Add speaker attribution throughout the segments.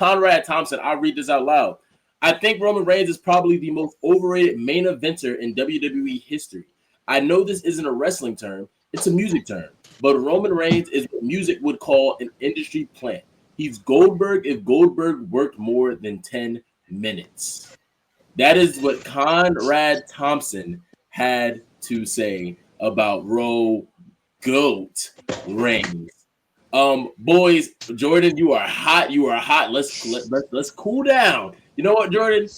Speaker 1: Conrad Thompson, I'll read this out loud. I think Roman Reigns is probably the most overrated main eventer in WWE history. I know this isn't a wrestling term, it's a music term, but Roman Reigns is what music would call an industry plant. He's Goldberg if Goldberg worked more than 10 minutes. That is what Conrad Thompson had to say about Goat Reigns. Boys, Jordan, you are hot. You are hot. Let's cool down. You know what, Jordan?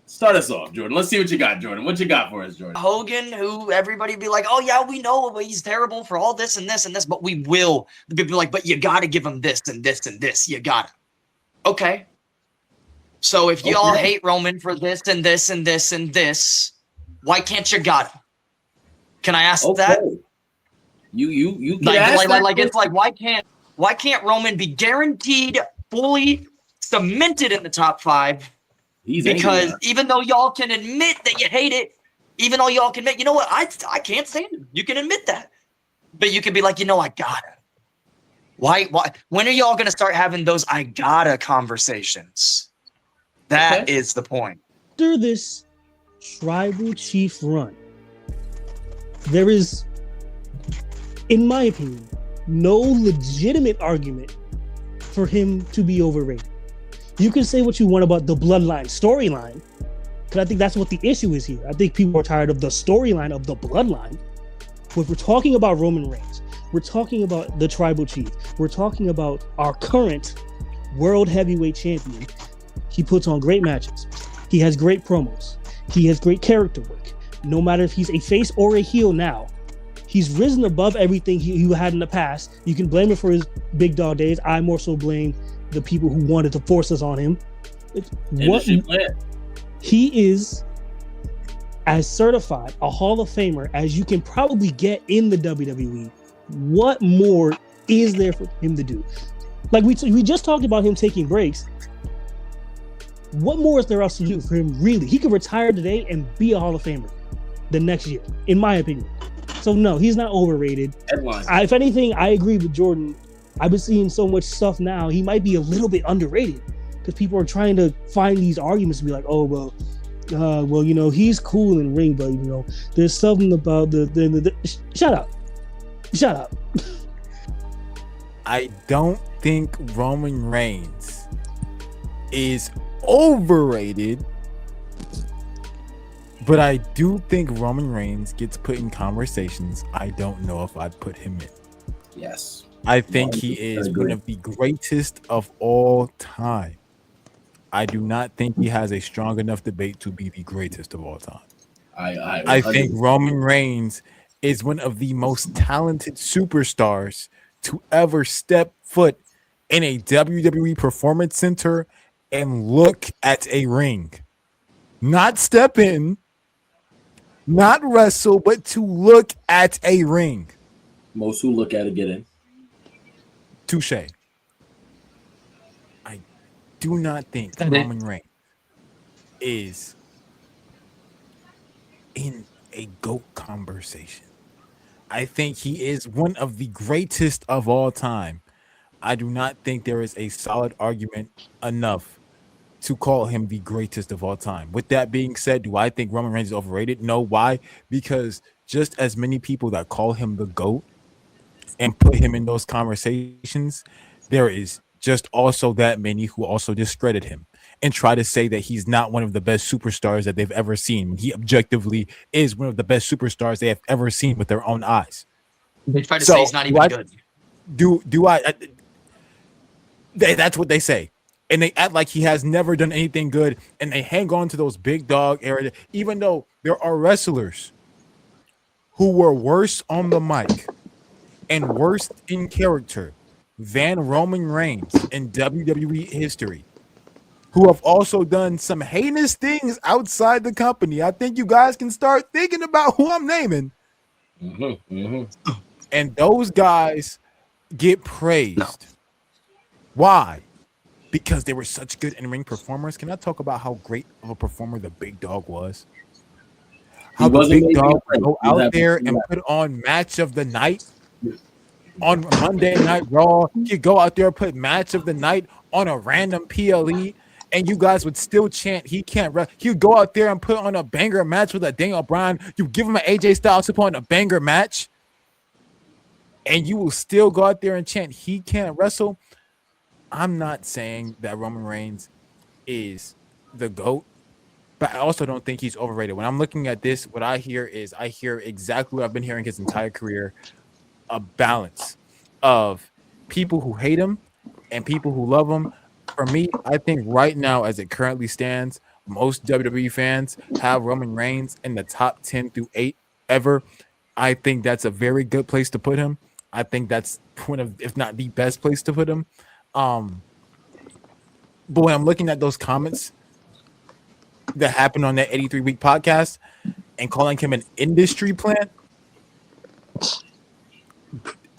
Speaker 1: Start us off, Jordan. Let's see what you got, Jordan. What you got for us, Jordan?
Speaker 2: Hogan, who everybody be like, oh yeah, we know he's terrible for all this and this and this, but we will. The people be like, but you got to give him this and this and this. You got to. Okay. So if y'all hate Roman for this and this and this and this, why can't you got him? Can I ask that?
Speaker 1: You can ask that.
Speaker 2: It's like why can't Roman be guaranteed fully cemented in the top 5? Because even though y'all can admit that you hate it, even though y'all can admit, you know what, I can't stand him. You can admit that. But you can be like, I gotta. Why? When are y'all gonna start having those I gotta conversations? That is the point.
Speaker 3: After this tribal chief run, there is, in my opinion, no legitimate argument for him to be overrated. You can say what you want about the bloodline storyline, because I think that's what the issue is here. I think people are tired of the storyline of the bloodline. But we're talking about Roman Reigns. We're talking about the tribal chief. We're talking about our current world heavyweight champion. He puts on great matches. He has great promos. He has great character work. No matter if he's a face or a heel now, he's risen above everything he had in the past. You can blame him for his big dog days. I more so blame the people who wanted to force us on him. He is as certified a Hall of Famer as you can probably get in the WWE. What more is there for him to do? Like we just talked about him taking breaks. What more is there else to do for him, really? He could retire today and be a Hall of Famer the next year, in my opinion. So no, he's not overrated. If anything, I agree with Jordan. I've been seeing so much stuff now. He might be a little bit underrated because people are trying to find these arguments to be like, oh well, he's cool in ring, but there's something about the shut up.
Speaker 4: I don't think Roman Reigns is overrated, but I do think Roman Reigns gets put in conversations I don't know if I'd put him in.
Speaker 1: Yes.
Speaker 4: I think he is one of the greatest of all time. I do not think he has a strong enough debate to be the greatest of all time. I think Roman Reigns is one of the most talented superstars to ever step foot in a WWE Performance Center and look at a ring. Not step in, not wrestle, but to look at a ring.
Speaker 1: Most who look at it get in.
Speaker 4: Touche. I do not think Roman Reigns is in a GOAT conversation. I think he is one of the greatest of all time. I do not think there is a solid argument enough to call him the greatest of all time. With that being said, do I think Roman Reigns is overrated? No. Why? Because just as many people that call him the GOAT and put him in those conversations, there is just also that many who also discredit him and try to say that he's not one of the best superstars that they've ever seen. He objectively is one of the best superstars they have ever seen with their own eyes.
Speaker 2: They try to say he's not even good.
Speaker 4: That's what they say. And they act like he has never done anything good, and they hang on to those big dog era, even though there are wrestlers who were worse on the mic and worse in character than Roman Reigns in WWE history, who have also done some heinous things outside the company. I think you guys can start thinking about who I'm naming. And those guys get praised. No. Why? Because they were such good in-ring performers. Can I talk about how great of a performer the Big Dog was? How the Big Dog would go out there and put on match of the night on Monday Night Raw. He'd go out there and put match of the night on a random PLE, and you guys would still chant he can't wrestle. He would go out there and put on a banger match with a Daniel Bryan. You give him an AJ Styles to put on a banger match, and you will still go out there and chant he can't wrestle. I'm not saying that Roman Reigns is the GOAT, but I also don't think he's overrated. When I'm looking at this, what I hear exactly what I've been hearing his entire career, a balance of people who hate him and people who love him. For me, I think right now, as it currently stands, most WWE fans have Roman Reigns in the top 10 through 8 ever. I think that's a very good place to put him. I think that's one of, if not the best place to put him. But when I'm looking at those comments that happened on that 83-week podcast and calling him an industry plant,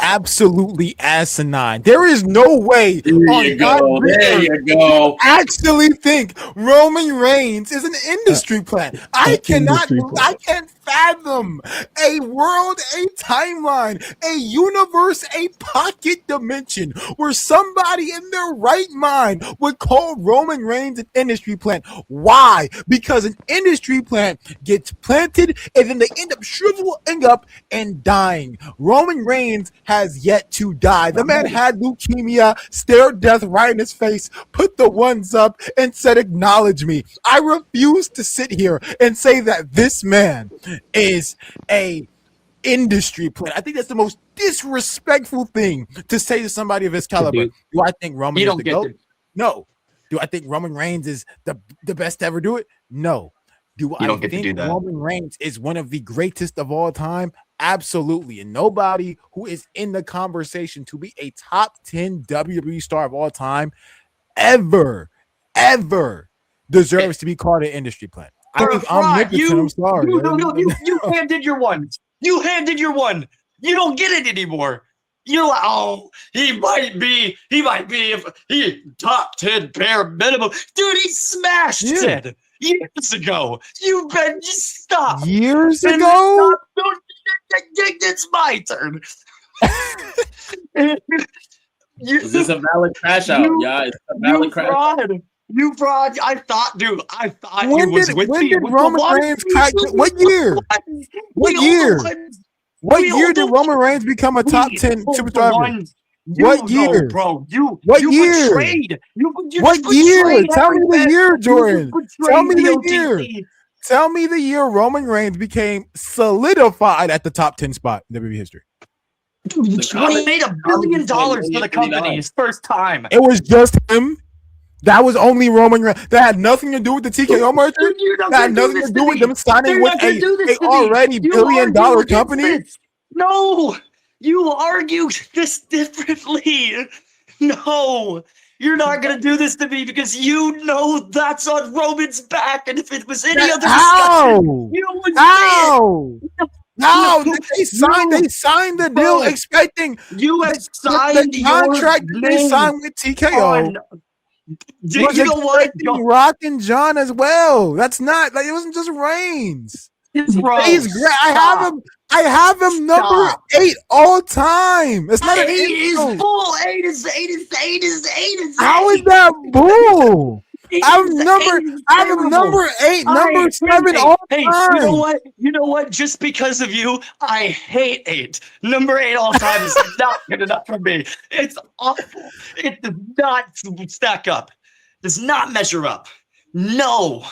Speaker 4: absolutely asinine. There is no way
Speaker 1: there you go.
Speaker 4: Actually think Roman Reigns is an industry plant. I can't fathom a world, a timeline, a universe, a pocket dimension where somebody in their right mind would call Roman Reigns an industry plant. Why? Because an industry plant gets planted and then they end up shriveling up and dying. Roman Reigns has yet to die. The man had leukemia, stared death right in his face, put the ones up, and said, "Acknowledge me." I refuse to sit here and say that this man is a industry plant. I think that's the most disrespectful thing to say to somebody of his caliber. Do I think Roman is the GOAT? No. Do I think Roman Reigns is the best to ever do it? No. Do I think Roman Reigns is one of the greatest of all time? Absolutely. And nobody who is in the conversation to be a top 10 WWE star of all time ever deserves to be called an industry plant. I think I'm sorry.
Speaker 2: You handed your one. You handed your one. You don't get it anymore. You're like, oh, he might be if he top 10 bare minimum. Dude, he smashed it years ago. Just stop.
Speaker 4: Years ago?
Speaker 2: It's my turn.
Speaker 1: Is this a valid crash out? Yeah, it's a valid crash out.
Speaker 2: You fraud. I thought you
Speaker 4: was with me. When did Roman Reigns what year? What year did Roman Reigns become a top 10 superstar? What year,
Speaker 2: bro?
Speaker 4: What year?
Speaker 2: Betrayed.
Speaker 4: What year? Tell me the year, Jordan. Tell me the year. Tell me the year Roman Reigns became solidified at the top 10 spot in WWE history.
Speaker 2: He made $1 billion for the company his first time.
Speaker 4: It was just him. That was only Roman Reigns. That had nothing to do with the TKO merger. That had nothing to do with them signing with a already billion-dollar company.
Speaker 2: No, you argue this differently. No, you're not going to do this to me because you know that's on Roman's back. And if it was any other discussion, you wouldn't say it.
Speaker 4: No, they signed the deal expecting
Speaker 2: you have signed
Speaker 4: the contract they signed with TKO. You know what? Rock and John as well. That's not like it wasn't just Reigns. He's great. I have him number 8 all time. It's not an 8
Speaker 2: is bull. 8 is
Speaker 4: How is that bull? I have number 8, number 7 all time.
Speaker 2: You know what? Just because of you, I hate 8. Number 8 all time is not good enough for me. It's awful. It does not stack up. Does not measure up. No.